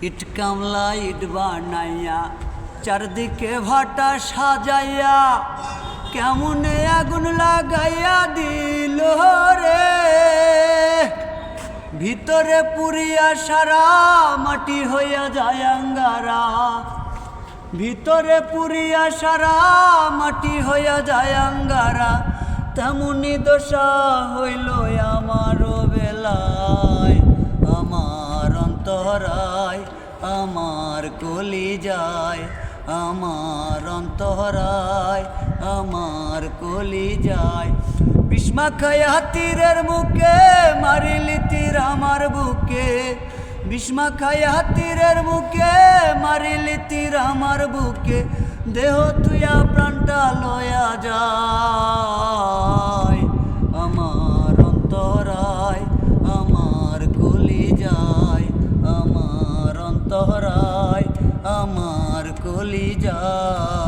ইট কামলা ইট বানাইয়া চারদিকে ভাটা সাজাইয়া কেমনে আগুন লাগাইয়া দিল রে। ভিতরে পুরিয়া সারা মাটি হইয়া যায় আঙ্গারা, ভিতরে পুরিয়া সারা মাটি হইয়া যায় আঙ্গারা। তেমনি দশা হইল আমারও বেলায়, আমার অন্তরায় আমার কলিজায়, আমার অন্তরায় আমার কলিজায়। বিষ্মা খায়া তীরের মুখে মারিলি তীর আমার বুকে, বিষ্মা খায়া তীরের মুখে মারিলি তীর আমার বুকে। দেহ তুইয়া প্রাণটা লয়া যায়, আমার অন্তরায় আমার কলিজায়, আমার অন্তরায় আমার কলিজায়।